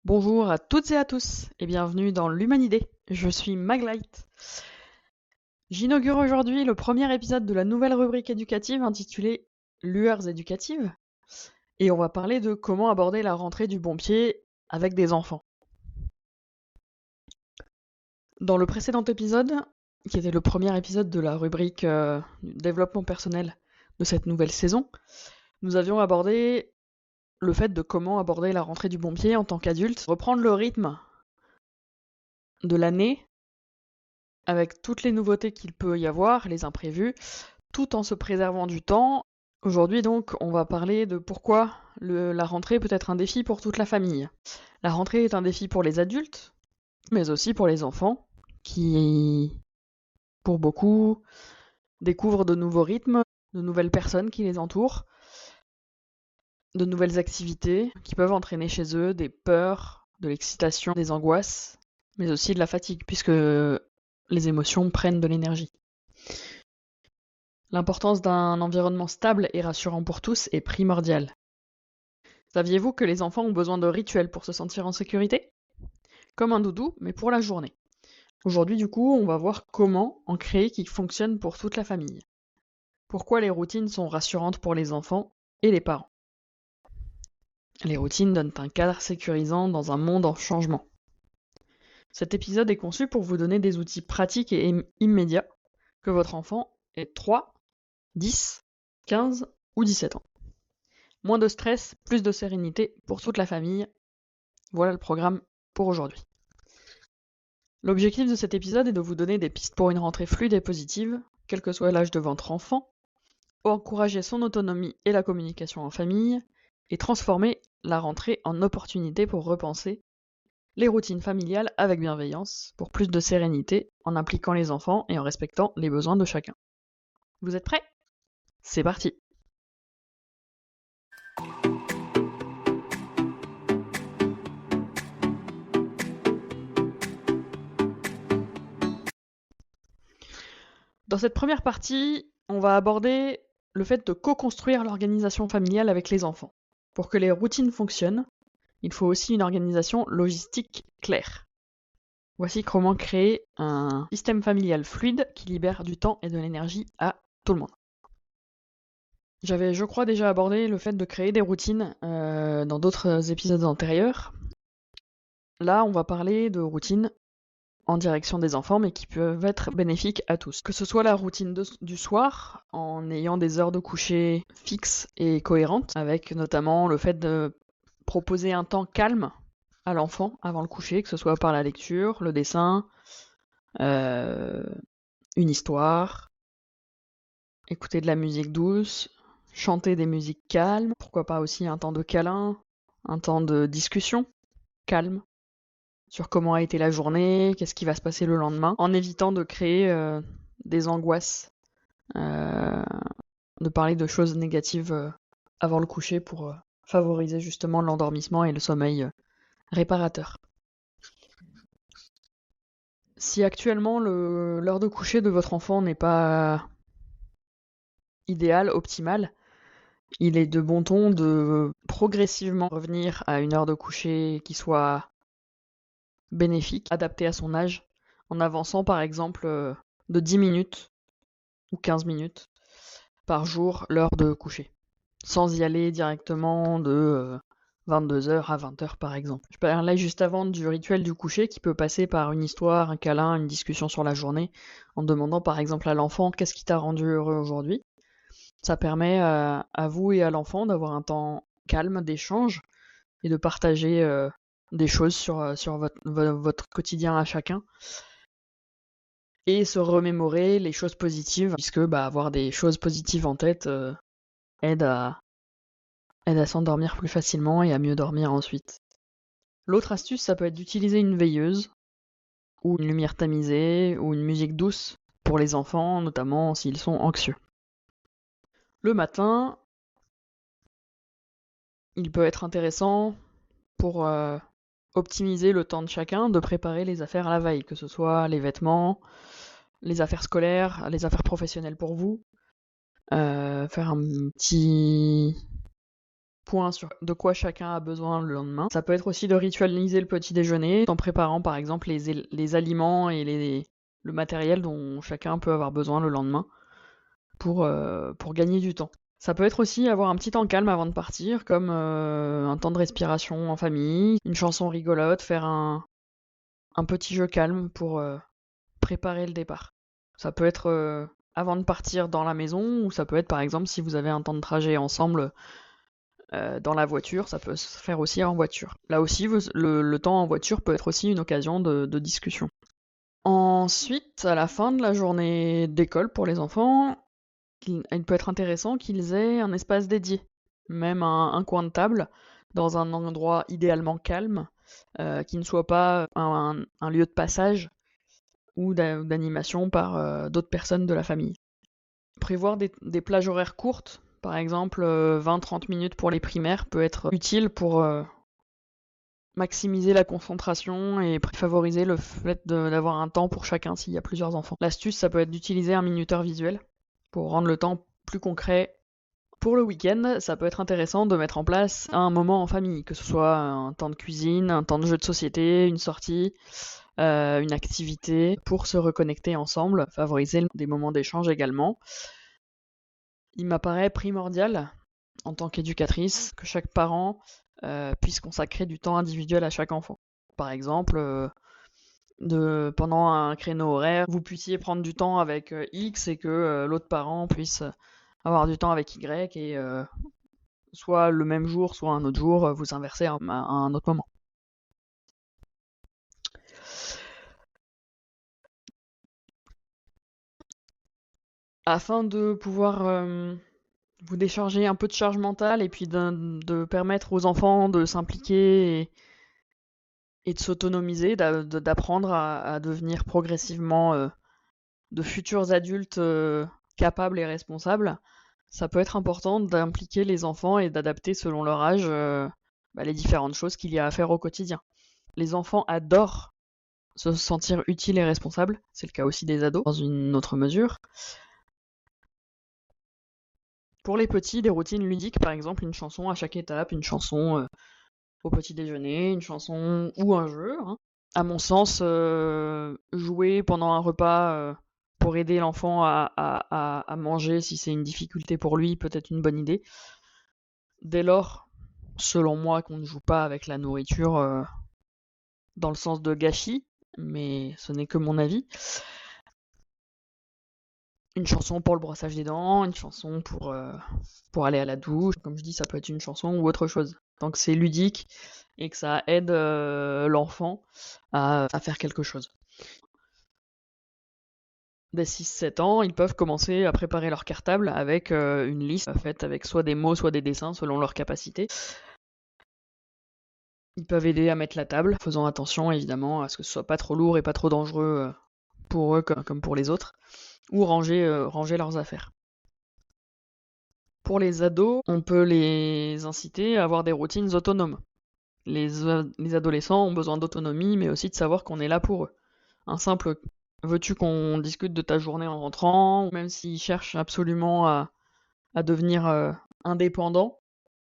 Bonjour à toutes et à tous et bienvenue dans l'Humanidé. Je suis Maglite. J'inaugure aujourd'hui le premier épisode de la nouvelle rubrique éducative intitulée Lueurs éducatives et on va parler de comment aborder la rentrée du bon pied avec des enfants. Dans le précédent épisode, qui était le premier épisode de la rubrique développement personnel de cette nouvelle saison, nous avions abordé le fait de comment aborder la rentrée du bon pied en tant qu'adulte, reprendre le rythme de l'année avec toutes les nouveautés qu'il peut y avoir, les imprévus, tout en se préservant du temps. Aujourd'hui donc, on va parler de pourquoi la rentrée peut être un défi pour toute la famille. La rentrée est un défi pour les adultes, mais aussi pour les enfants, qui, pour beaucoup, découvrent de nouveaux rythmes, de nouvelles personnes qui les entourent, de nouvelles activités qui peuvent entraîner chez eux des peurs, de l'excitation, des angoisses, mais aussi de la fatigue, puisque les émotions prennent de l'énergie. L'importance d'un environnement stable et rassurant pour tous est primordiale. Saviez-vous que les enfants ont besoin de rituels pour se sentir en sécurité? Comme un doudou, mais pour la journée. Aujourd'hui, du coup, on va voir comment en créer qui fonctionnent pour toute la famille. Pourquoi les routines sont rassurantes pour les enfants et les parents. Les routines donnent un cadre sécurisant dans un monde en changement. Cet épisode est conçu pour vous donner des outils pratiques et immédiats, que votre enfant ait 3, 10, 15 ou 17 ans. Moins de stress, plus de sérénité pour toute la famille. Voilà le programme pour aujourd'hui. L'objectif de cet épisode est de vous donner des pistes pour une rentrée fluide et positive, quel que soit l'âge de votre enfant, encourager son autonomie et la communication en famille, et transformer la rentrée en opportunité pour repenser les routines familiales avec bienveillance, pour plus de sérénité, en impliquant les enfants et en respectant les besoins de chacun. Vous êtes prêts? C'est parti! Dans cette première partie, on va aborder le fait de co-construire l'organisation familiale avec les enfants. Pour que les routines fonctionnent, il faut aussi une organisation logistique claire. Voici comment créer un système familial fluide qui libère du temps et de l'énergie à tout le monde. J'avais, je crois, déjà abordé le fait de créer des routines dans d'autres épisodes antérieurs. Là, on va parler de routines en direction des enfants, mais qui peuvent être bénéfiques à tous. Que ce soit la routine du soir, en ayant des heures de coucher fixes et cohérentes, avec notamment le fait de proposer un temps calme à l'enfant avant le coucher, que ce soit par la lecture, le dessin, une histoire, écouter de la musique douce, chanter des musiques calmes, pourquoi pas aussi un temps de câlin, un temps de discussion calme, sur comment a été la journée, qu'est-ce qui va se passer le lendemain, en évitant de créer des angoisses, de parler de choses négatives avant le coucher pour favoriser justement l'endormissement et le sommeil réparateur. Si actuellement l'heure de coucher de votre enfant n'est pas idéale, optimale, il est de bon ton de progressivement revenir à une heure de coucher qui soit bénéfique, adaptée à son âge, en avançant par exemple de 10 minutes ou 15 minutes par jour l'heure de coucher, sans y aller directement de 22h à 20h par exemple. Je parlais juste avant du rituel du coucher qui peut passer par une histoire, un câlin, une discussion sur la journée, en demandant par exemple à l'enfant qu'est-ce qui t'a rendu heureux aujourd'hui. Ça permet à vous et à l'enfant d'avoir un temps calme d'échange et de partager des choses sur votre quotidien à chacun et se remémorer les choses positives, puisque avoir des choses positives en tête aide à s'endormir plus facilement et à mieux dormir ensuite. L'autre astuce, ça peut être d'utiliser une veilleuse ou une lumière tamisée ou une musique douce pour les enfants, notamment s'ils sont anxieux. Le matin, il peut être intéressant pour optimiser le temps de chacun de préparer les affaires à la veille, que ce soit les vêtements, les affaires scolaires, les affaires professionnelles pour vous. Faire un petit point sur de quoi chacun a besoin le lendemain. Ça peut être aussi de ritualiser le petit déjeuner en préparant par exemple les aliments et le matériel dont chacun peut avoir besoin le lendemain pour gagner du temps. Ça peut être aussi avoir un petit temps calme avant de partir, comme un temps de respiration en famille, une chanson rigolote, faire un petit jeu calme pour préparer le départ. Ça peut être avant de partir dans la maison, ou ça peut être par exemple si vous avez un temps de trajet ensemble dans la voiture, ça peut se faire aussi en voiture. Là aussi, le temps en voiture peut être aussi une occasion de discussion. Ensuite, à la fin de la journée d'école pour les enfants, il peut être intéressant qu'ils aient un espace dédié, même un coin de table, dans un endroit idéalement calme, qui ne soit pas un lieu de passage ou d'animation par d'autres personnes de la famille. Prévoir des plages horaires courtes, par exemple 20-30 minutes pour les primaires, peut être utile pour maximiser la concentration et favoriser le fait d'avoir un temps pour chacun s'il y a plusieurs enfants. L'astuce, ça peut être d'utiliser un minuteur visuel pour rendre le temps plus concret. Pour le week-end, ça peut être intéressant de mettre en place un moment en famille, que ce soit un temps de cuisine, un temps de jeu de société, une sortie, une activité, pour se reconnecter ensemble, favoriser des moments d'échange également. Il m'apparaît primordial, en tant qu'éducatrice, que chaque parent puisse consacrer du temps individuel à chaque enfant. Par exemple, pendant un créneau horaire, vous puissiez prendre du temps avec X et que l'autre parent puisse avoir du temps avec Y et soit le même jour, soit un autre jour, vous inversez à un autre moment. Afin de pouvoir vous décharger un peu de charge mentale et puis de permettre aux enfants de s'impliquer et de s'autonomiser, d'apprendre à devenir progressivement de futurs adultes capables et responsables, ça peut être important d'impliquer les enfants et d'adapter selon leur âge les différentes choses qu'il y a à faire au quotidien. Les enfants adorent se sentir utiles et responsables, c'est le cas aussi des ados, dans une autre mesure. Pour les petits, des routines ludiques, par exemple une chanson à chaque étape, une chanson au petit déjeuner, une chanson ou un jeu. À mon sens, jouer pendant un repas pour aider l'enfant à manger si c'est une difficulté pour lui peut être une bonne idée. Dès lors, selon moi, qu'on ne joue pas avec la nourriture dans le sens de gâchis, mais ce n'est que mon avis. Une chanson pour le brossage des dents, une chanson pour aller à la douche. Comme je dis, ça peut être une chanson ou autre chose. Tant que c'est ludique et que ça aide l'enfant à faire quelque chose. Dès 6-7 ans, ils peuvent commencer à préparer leur cartable avec une liste faite avec soit des mots, soit des dessins selon leur capacité. Ils peuvent aider à mettre la table, faisant attention évidemment à ce que ce soit pas trop lourd et pas trop dangereux pour eux comme pour les autres, ou ranger leurs affaires. Pour les ados, on peut les inciter à avoir des routines autonomes. Les adolescents ont besoin d'autonomie, mais aussi de savoir qu'on est là pour eux. Un simple veux-tu qu'on discute de ta journée en rentrant, même s'ils cherchent absolument à devenir indépendants,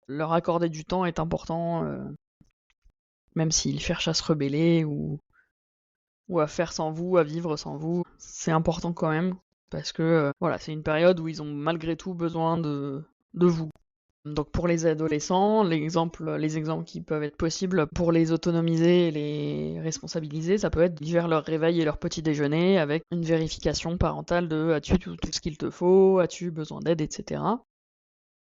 leur accorder du temps est important, même s'ils cherchent à se rebeller ou à faire sans vous, à vivre sans vous. C'est important quand même, parce que voilà, c'est une période où ils ont malgré tout besoin de vous. Donc pour les adolescents, les exemples qui peuvent être possibles pour les autonomiser et les responsabiliser, ça peut être vers leur réveil et leur petit déjeuner avec une vérification parentale de as-tu tout ce qu'il te faut, as-tu besoin d'aide, etc.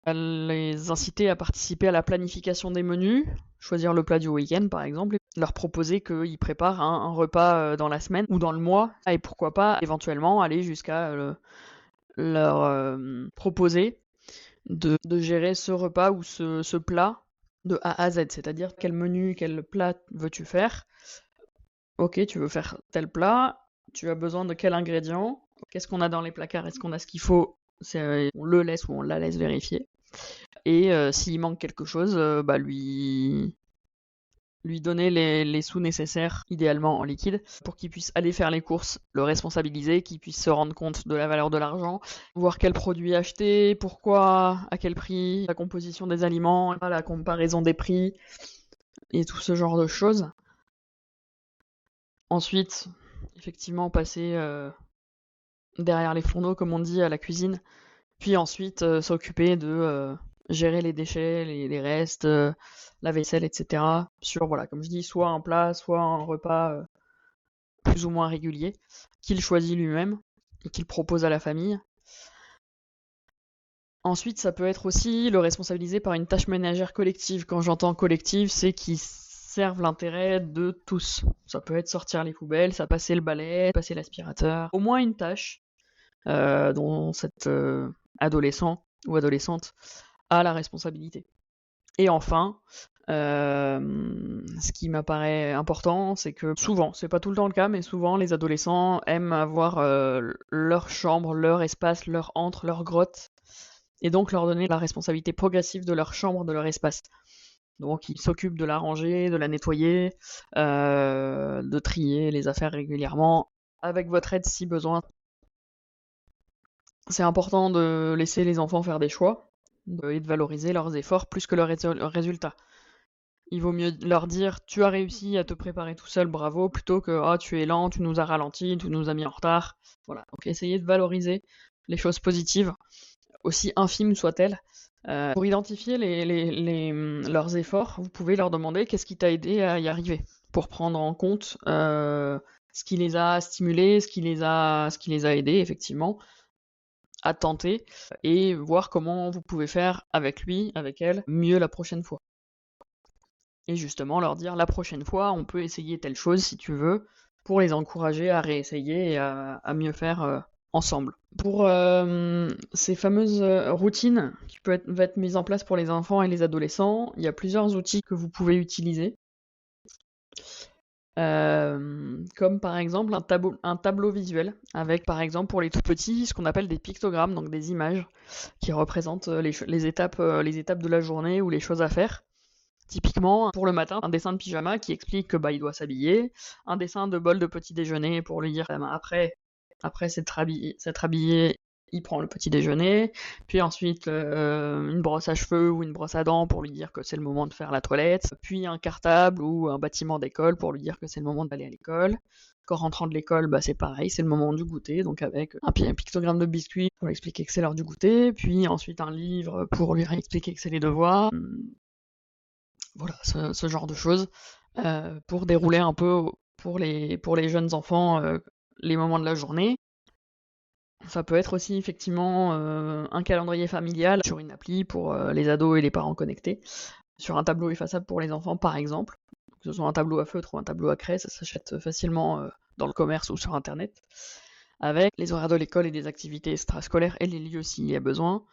Les inciter à participer à la planification des menus, choisir le plat du week-end par exemple, et leur proposer qu'ils préparent un repas dans la semaine ou dans le mois, et pourquoi pas éventuellement aller jusqu'à leur proposer de gérer ce repas ou ce plat de A à Z, c'est-à-dire quel menu, quel plat veux-tu faire. Ok, tu veux faire tel plat, tu as besoin de quel ingrédient, qu'est-ce qu'on a dans les placards, est-ce qu'on a ce qu'il faut, on le laisse ou on la laisse vérifier. Et s'il manque quelque chose, lui lui donner les sous nécessaires, idéalement en liquide, pour qu'il puisse aller faire les courses, le responsabiliser, qu'il puisse se rendre compte de la valeur de l'argent, voir quels produits acheter, pourquoi, à quel prix, la composition des aliments, la comparaison des prix, et tout ce genre de choses. Ensuite, effectivement, passer derrière les fourneaux, comme on dit, à la cuisine, puis ensuite s'occuper de gérer les déchets, les restes, la vaisselle, etc. Sur, voilà, comme je dis, soit un plat, soit un repas plus ou moins régulier, qu'il choisit lui-même et qu'il propose à la famille. Ensuite, ça peut être aussi le responsabiliser par une tâche ménagère collective. Quand j'entends collective, c'est qu'ils servent l'intérêt de tous. Ça peut être sortir les poubelles, ça passer le balai, passer l'aspirateur. Au moins une tâche dont cet adolescent ou adolescente a la responsabilité. Et enfin, ce qui m'apparaît important, c'est que souvent, c'est pas tout le temps le cas, mais souvent les adolescents aiment avoir leur chambre, leur espace, leur antre, leur grotte, et donc leur donner la responsabilité progressive de leur chambre, de leur espace. Donc ils s'occupent de la ranger, de la nettoyer, de trier les affaires régulièrement, avec votre aide si besoin. C'est important de laisser les enfants faire des choix et de valoriser leurs efforts plus que leurs résultats. Il vaut mieux leur dire tu as réussi à te préparer tout seul, bravo, plutôt que ah tu es lent, tu nous as ralenti, tu nous as mis en retard. Voilà, donc essayez de valoriser les choses positives, aussi infimes soient-elles. Pour identifier leurs efforts, vous pouvez leur demander qu'est-ce qui t'a aidé à y arriver, pour prendre en compte ce qui les a stimulés, ce qui les a aidés effectivement à tenter et voir comment vous pouvez faire avec lui, avec elle, mieux la prochaine fois. Et justement leur dire la prochaine fois on peut essayer telle chose si tu veux, pour les encourager à réessayer et à mieux faire ensemble. Pour ces fameuses routines qui peuvent être mises en place pour les enfants et les adolescents, il y a plusieurs outils que vous pouvez utiliser. Comme par exemple un tableau visuel, avec par exemple pour les tout petits ce qu'on appelle des pictogrammes, donc des images qui représentent les étapes de la journée ou les choses à faire. Typiquement, pour le matin, un dessin de pyjama qui explique que il doit s'habiller, un dessin de bol de petit déjeuner pour lui dire après s'être habillé, il prend le petit déjeuner, puis ensuite une brosse à cheveux ou une brosse à dents pour lui dire que c'est le moment de faire la toilette, puis un cartable ou un bâtiment d'école pour lui dire que c'est le moment d'aller à l'école. Quand rentrant de l'école, c'est pareil, c'est le moment du goûter, donc avec un pictogramme de biscuit pour lui expliquer que c'est l'heure du goûter, puis ensuite un livre pour lui expliquer que c'est les devoirs. Voilà, ce genre de choses, pour dérouler un peu pour les jeunes enfants les moments de la journée. Ça peut être aussi effectivement un calendrier familial sur une appli pour les ados et les parents connectés, sur un tableau effaçable pour les enfants par exemple, que ce soit un tableau à feutre ou un tableau à craie, ça s'achète facilement dans le commerce ou sur internet, avec les horaires de l'école et des activités extrascolaires et les lieux s'il y a besoin,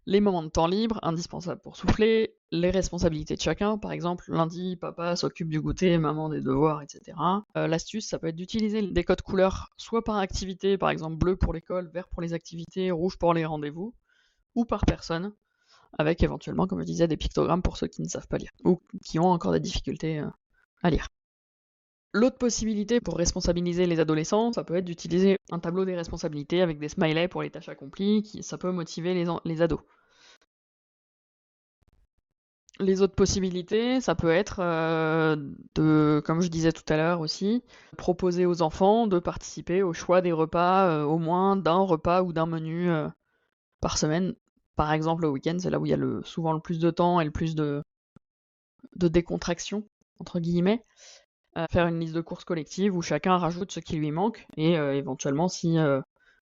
les moments de temps libre, indispensables pour souffler, les responsabilités de chacun, par exemple, lundi, papa s'occupe du goûter, maman des devoirs, etc. L'astuce, ça peut être d'utiliser des codes couleurs, soit par activité, par exemple bleu pour l'école, vert pour les activités, rouge pour les rendez-vous, ou par personne, avec éventuellement, comme je disais, des pictogrammes pour ceux qui ne savent pas lire, ou qui ont encore des difficultés à lire. L'autre possibilité pour responsabiliser les adolescents, ça peut être d'utiliser un tableau des responsabilités avec des smileys pour les tâches accomplies, ça peut motiver les ados. Les autres possibilités, ça peut être comme je disais tout à l'heure aussi, proposer aux enfants de participer au choix des repas, au moins d'un repas ou d'un menu par semaine. Par exemple, le week-end, c'est là où il y a souvent le plus de temps et le plus de décontraction, entre guillemets. Faire une liste de courses collective où chacun rajoute ce qui lui manque et éventuellement si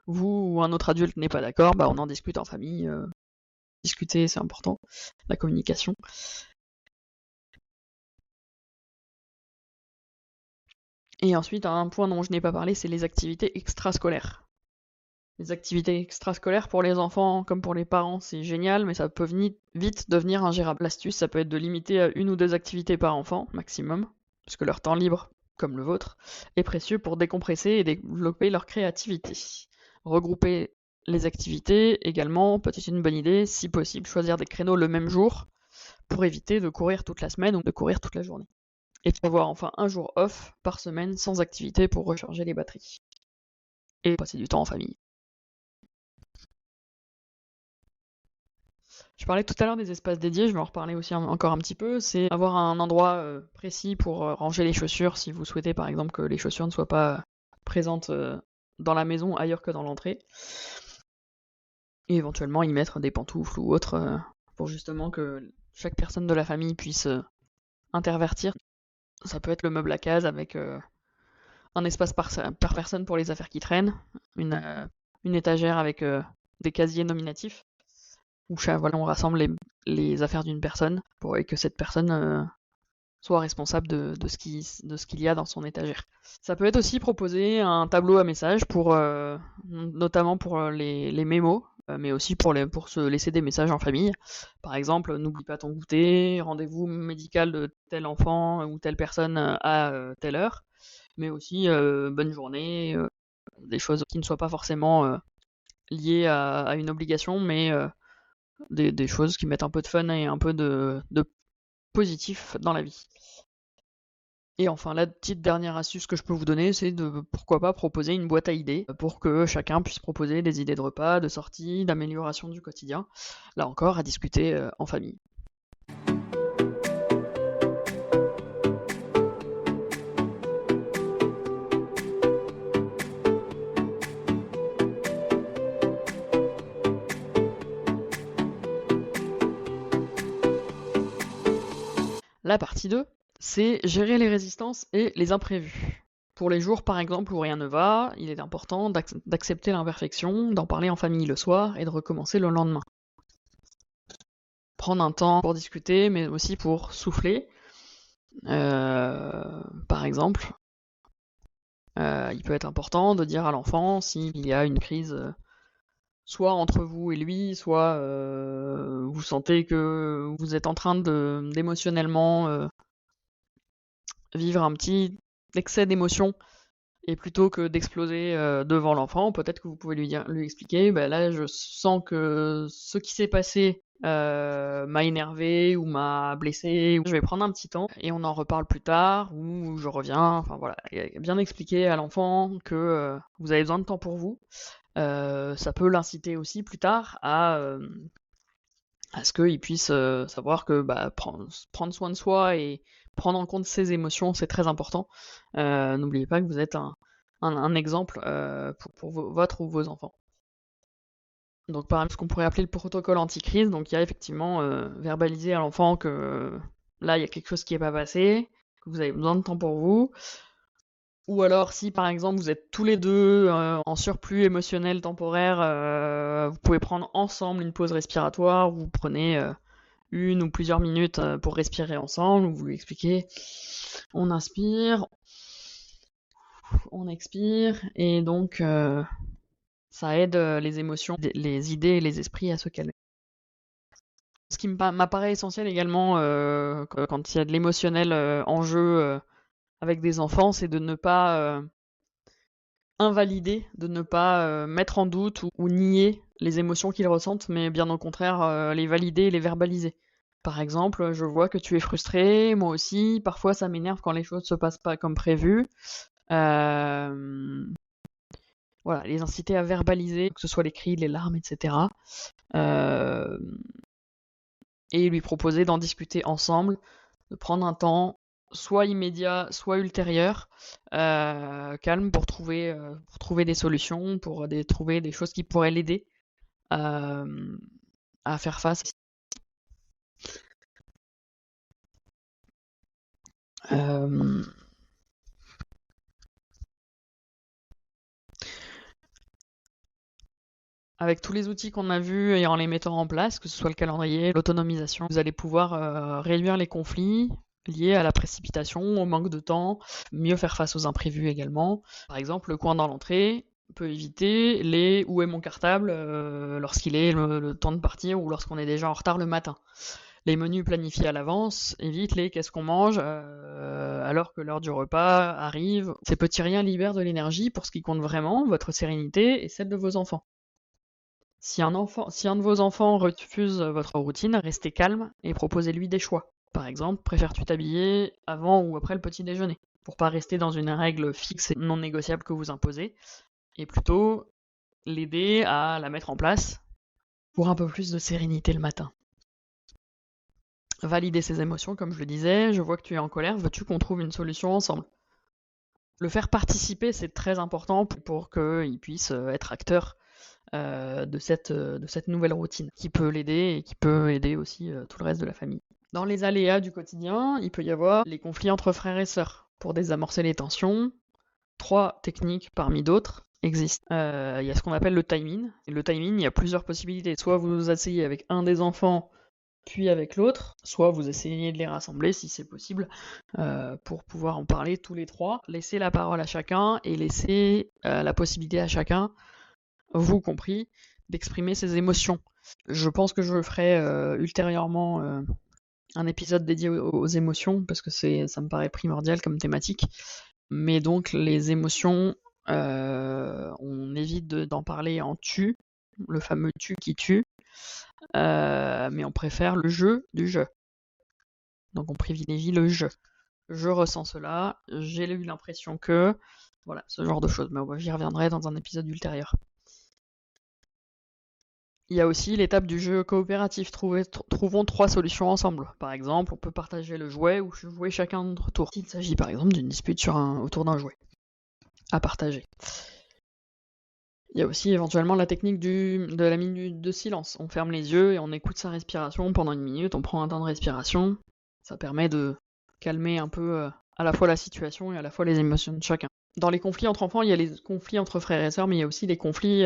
vous ou un autre adulte n'est pas d'accord, on en discute en famille. Discuter, c'est important, la communication. Et ensuite, un point dont je n'ai pas parlé, c'est les activités extrascolaires. Les activités extrascolaires pour les enfants comme pour les parents, c'est génial, mais ça peut vite devenir ingérable. L'astuce, ça peut être de limiter à 1 ou 2 activités par enfant, maximum, parce que leur temps libre, comme le vôtre, est précieux pour décompresser et développer leur créativité. Regrouper les activités également peut être une bonne idée, si possible choisir des créneaux le même jour pour éviter de courir toute la semaine ou de courir toute la journée. Et prévoir enfin un jour off par semaine sans activité pour recharger les batteries. Et passer du temps en famille. Je parlais tout à l'heure des espaces dédiés, je vais en reparler aussi encore un petit peu. C'est avoir un endroit précis pour ranger les chaussures si vous souhaitez par exemple que les chaussures ne soient pas présentes dans la maison ailleurs que dans l'entrée. Et éventuellement y mettre des pantoufles ou autre pour justement que chaque personne de la famille puisse intervertir. Ça peut être le meuble à case avec un espace par personne pour les affaires qui traînent, une étagère avec des casiers nominatifs, où voilà, on rassemble les affaires d'une personne pour que cette personne soit responsable de ce qu'il y a dans son étagère. Ça peut être aussi proposer un tableau à messages pour notamment pour les mémos, mais aussi pour se laisser des messages en famille. Par exemple, n'oublie pas ton goûter, rendez-vous médical de tel enfant ou telle personne à telle heure, mais aussi bonne journée, des choses qui ne soient pas forcément liées à une obligation, mais des choses qui mettent un peu de fun et un peu de positif dans la vie. Et enfin, la petite dernière astuce que je peux vous donner, c'est de pourquoi pas proposer une boîte à idées pour que chacun puisse proposer des idées de repas, de sorties, d'amélioration du quotidien. Là encore, à discuter en famille. La partie 2, c'est gérer les résistances et les imprévus. Pour les jours, par exemple, où rien ne va, il est important d'accepter l'imperfection, d'en parler en famille le soir et de recommencer le lendemain. Prendre un temps pour discuter, mais aussi pour souffler. Par exemple, il peut être important de dire à l'enfant s'il y a une crise soit entre vous et lui, soit vous sentez que vous êtes en train d'émotionnellement vivre un petit excès d'émotion, et plutôt que d'exploser devant l'enfant, peut-être que vous pouvez lui expliquer, bah là je sens que ce qui s'est passé m'a énervé ou m'a blessé, je vais prendre un petit temps et on en reparle plus tard, ou je reviens, enfin voilà, et bien expliquer à l'enfant que vous avez besoin de temps pour vous. Ça peut l'inciter aussi plus tard à ce qu'il puisse savoir que prendre soin de soi et prendre en compte ses émotions, c'est très important. N'oubliez pas que vous êtes un exemple pour votre ou vos enfants. Donc par exemple, ce qu'on pourrait appeler le protocole anti-crise, donc il y a effectivement verbaliser à l'enfant que là, il y a quelque chose qui n'est pas passé, que vous avez besoin de temps pour vous. Ou alors si par exemple vous êtes tous les deux en surplus émotionnel temporaire, vous pouvez prendre ensemble une pause respiratoire, vous prenez une ou plusieurs minutes pour respirer ensemble, vous lui expliquez, on inspire, on expire, et donc ça aide les émotions, les idées et les esprits à se calmer. Ce qui m'apparaît essentiel également quand il y a de l'émotionnel en jeu avec des enfants, c'est de ne pas invalider, de ne pas mettre en doute ou nier les émotions qu'ils ressentent, mais bien au contraire les valider et les verbaliser. Par exemple, je vois que tu es frustré, moi aussi, parfois ça m'énerve quand les choses se passent pas comme prévu. Voilà, les inciter à verbaliser, que ce soit les cris, les larmes, etc. Et lui proposer d'en discuter ensemble, de prendre un temps soit immédiat, soit ultérieur, calme pour trouver des solutions, pour trouver des choses qui pourraient l'aider à faire face. Avec tous les outils qu'on a vus et en les mettant en place, que ce soit le calendrier, l'autonomisation, vous allez pouvoir réduire les conflits liés à la précipitation, au manque de temps, mieux faire face aux imprévus également. Par exemple, le coin dans l'entrée peut éviter les où est mon cartable lorsqu'il est le temps de partir ou lorsqu'on est déjà en retard le matin. Les menus planifiés à l'avance évitent les qu'est-ce qu'on mange alors que l'heure du repas arrive. Ces petits riens libèrent de l'énergie pour ce qui compte vraiment, votre sérénité et celle de vos enfants. Si un de vos enfants refuse votre routine, restez calme et proposez-lui des choix. Par exemple, préfères-tu t'habiller avant ou après le petit déjeuner? Pour pas rester dans une règle fixe et non négociable que vous imposez, et plutôt l'aider à la mettre en place pour un peu plus de sérénité le matin. Valider ses émotions, comme je le disais, je vois que tu es en colère, veux-tu qu'on trouve une solution ensemble? Le faire participer, c'est très important pour qu'il puisse être acteur de cette nouvelle routine, qui peut l'aider et qui peut aider aussi tout le reste de la famille. Dans les aléas du quotidien, il peut y avoir les conflits entre frères et sœurs. Pour désamorcer les tensions, 3 techniques parmi d'autres existent. Il y a ce qu'on appelle le timing. Et le timing, il y a plusieurs possibilités. Soit vous vous asseyez avec un des enfants, puis avec l'autre, soit vous essayez de les rassembler si c'est possible, pour pouvoir en parler tous les 3. Laissez la parole à chacun et laissez la possibilité à chacun, vous compris, d'exprimer ses émotions. Je pense que je ferai ultérieurement un épisode dédié aux émotions, parce que ça me paraît primordial comme thématique. Mais donc les émotions, on évite d'en parler en tu, le fameux tu qui tue, mais on préfère le jeu du jeu. Donc on privilégie le jeu. Je ressens cela, j'ai eu l'impression que... Voilà, ce genre de choses, mais j'y reviendrai dans un épisode ultérieur. Il y a aussi l'étape du jeu coopératif. Trouvons 3 solutions ensemble. Par exemple, on peut partager le jouet ou jouer chacun notre tour. Il s'agit par exemple d'une dispute autour d'un jouet à partager. Il y a aussi éventuellement la technique de la minute de silence. On ferme les yeux et on écoute sa respiration pendant 1 minute, on prend un temps de respiration. Ça permet de calmer un peu à la fois la situation et à la fois les émotions de chacun. Dans les conflits entre enfants, il y a les conflits entre frères et sœurs, mais il y a aussi les conflits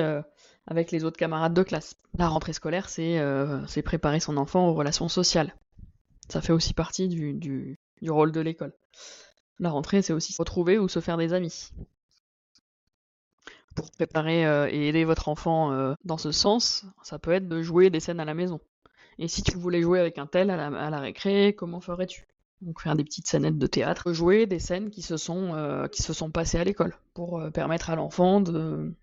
avec les autres camarades de classe. La rentrée scolaire, c'est préparer son enfant aux relations sociales. Ça fait aussi partie du rôle de l'école. La rentrée, c'est aussi se retrouver ou se faire des amis. Pour préparer et aider votre enfant dans ce sens, ça peut être de jouer des scènes à la maison. Et si tu voulais jouer avec un tel à la récré, comment ferais-tu? Donc faire des petites scénettes de théâtre, jouer des scènes qui se sont passées à l'école, pour permettre à l'enfant de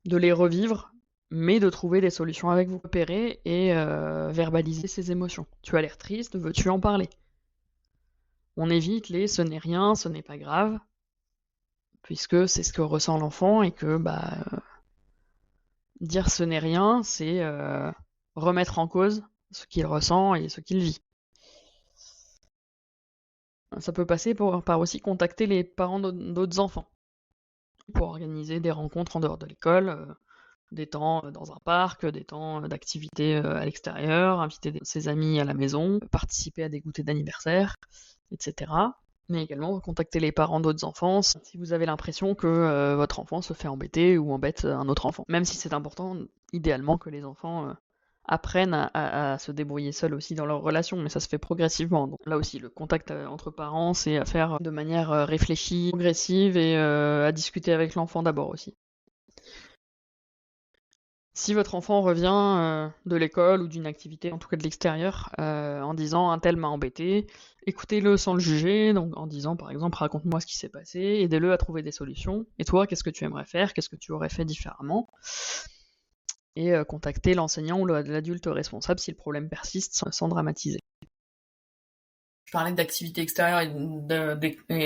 les revivre, mais de trouver des solutions avec vous. Repérer et verbaliser ses émotions. Tu as l'air triste, veux-tu en parler? On évite les ce n'est rien, ce n'est pas grave, puisque c'est ce que ressent l'enfant et que dire ce n'est rien, c'est remettre en cause ce qu'il ressent et ce qu'il vit. Ça peut passer par aussi contacter les parents d'autres enfants pour organiser des rencontres en dehors de l'école, des temps dans un parc, des temps d'activités à l'extérieur, inviter ses amis à la maison, participer à des goûters d'anniversaire, etc. Mais également contacter les parents d'autres enfants si vous avez l'impression que votre enfant se fait embêter ou embête un autre enfant. Même si c'est important, idéalement, que les enfants apprennent à se débrouiller seuls aussi dans leurs relations, mais ça se fait progressivement. Donc là aussi, le contact entre parents, c'est à faire de manière réfléchie, progressive et à discuter avec l'enfant d'abord aussi. Si votre enfant revient de l'école ou d'une activité, en tout cas de l'extérieur, en disant un tel m'a embêté, écoutez-le sans le juger, donc en disant par exemple raconte-moi ce qui s'est passé, aidez-le à trouver des solutions. Et toi, qu'est-ce que tu aimerais faire? Qu'est-ce que tu aurais fait différemment? Et contacter l'enseignant ou l'adulte responsable si le problème persiste sans dramatiser. Je parlais d'activités extérieures et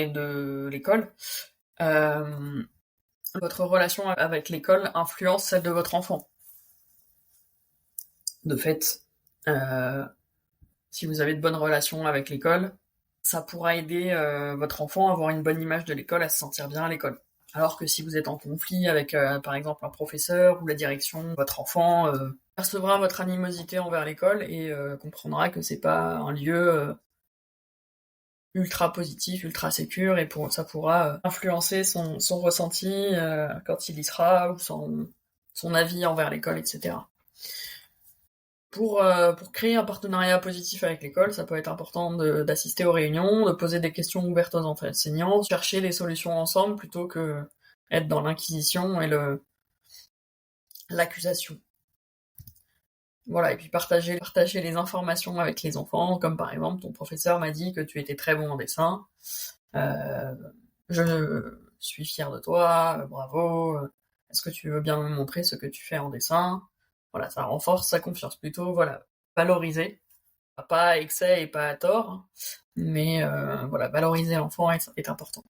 de l'école. Votre relation avec l'école influence celle de votre enfant. De fait, si vous avez de bonnes relations avec l'école, ça pourra aider votre enfant à avoir une bonne image de l'école, à se sentir bien à l'école. Alors que si vous êtes en conflit avec, par exemple, un professeur ou la direction, votre enfant percevra votre animosité envers l'école et comprendra que c'est pas un lieu ultra positif, ultra sécure, et ça pourra influencer son ressenti quand il y sera, ou son avis envers l'école, etc. Pour créer un partenariat positif avec l'école, ça peut être important d'assister aux réunions, de poser des questions ouvertes aux enseignants, chercher des solutions ensemble plutôt que être dans l'inquisition et l'accusation. Voilà, et puis partager les informations avec les enfants, comme par exemple ton professeur m'a dit que tu étais très bon en dessin, je suis fière de toi, bravo, est-ce que tu veux bien me montrer ce que tu fais en dessin? Voilà, ça renforce sa confiance. Plutôt, voilà, valoriser Pas à excès et pas à tort, mais voilà, valoriser l'enfant est important.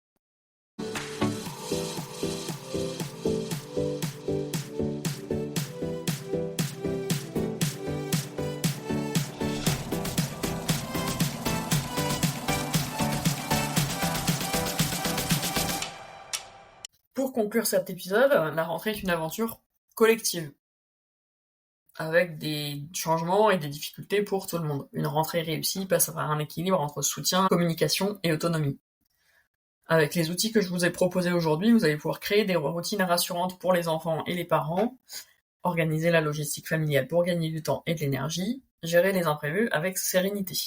Pour conclure cet épisode, la rentrée est une aventure collective, avec des changements et des difficultés pour tout le monde. Une rentrée réussie passe par un équilibre entre soutien, communication et autonomie. Avec les outils que je vous ai proposés aujourd'hui, vous allez pouvoir créer des routines rassurantes pour les enfants et les parents, organiser la logistique familiale pour gagner du temps et de l'énergie, gérer les imprévus avec sérénité.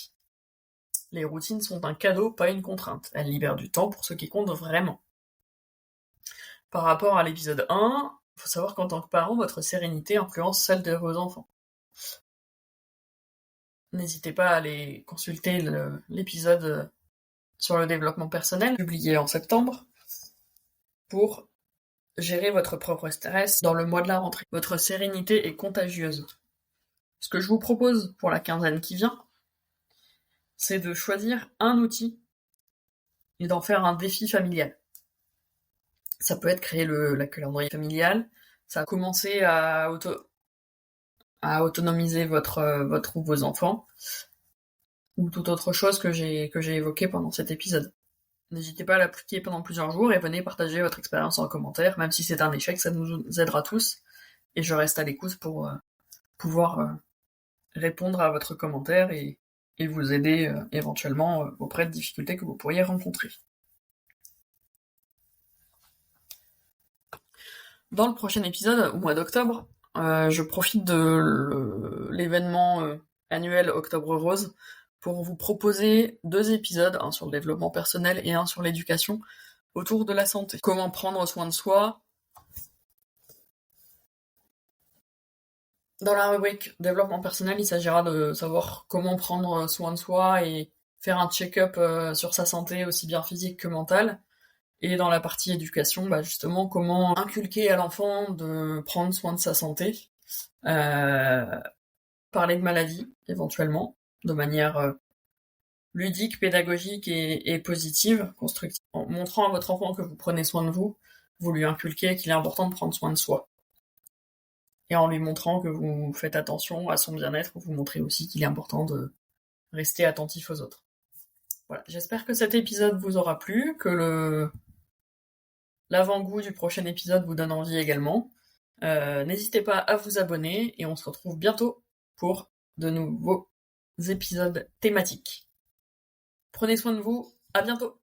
Les routines sont un cadeau, pas une contrainte. Elles libèrent du temps pour ce qui compte vraiment. Par rapport à l'épisode 1, il faut savoir qu'en tant que parent, votre sérénité influence celle de vos enfants. N'hésitez pas à aller consulter l'épisode sur le développement personnel, publié en septembre, pour gérer votre propre stress dans le mois de la rentrée. Votre sérénité est contagieuse. Ce que je vous propose pour la quinzaine qui vient, c'est de choisir un outil et d'en faire un défi familial. Ça peut être créer la calendrier familial, ça va commencer à autonomiser votre ou vos enfants, ou toute autre chose que j'ai évoqué pendant cet épisode. N'hésitez pas à l'appliquer pendant plusieurs jours et venez partager votre expérience en commentaire, même si c'est un échec, ça nous aidera tous, et je reste à l'écoute pour pouvoir répondre à votre commentaire et vous aider éventuellement auprès de difficultés que vous pourriez rencontrer. Dans le prochain épisode, au mois d'octobre, je profite de l'événement annuel Octobre Rose pour vous proposer 2 épisodes, un sur le développement personnel et un sur l'éducation, autour de la santé. Comment prendre soin de soi. Dans la rubrique développement personnel, il s'agira de savoir comment prendre soin de soi et faire un check-up sur sa santé, aussi bien physique que mentale. Et dans la partie éducation, justement, comment inculquer à l'enfant de prendre soin de sa santé, parler de maladie, éventuellement, de manière ludique, pédagogique et positive, constructive. En montrant à votre enfant que vous prenez soin de vous, vous lui inculquez qu'il est important de prendre soin de soi. Et en lui montrant que vous faites attention à son bien-être, vous montrez aussi qu'il est important de rester attentif aux autres. Voilà, j'espère que cet épisode vous aura plu, que l'avant-goût du prochain épisode vous donne envie également. N'hésitez pas à vous abonner et on se retrouve bientôt pour de nouveaux épisodes thématiques. Prenez soin de vous, à bientôt!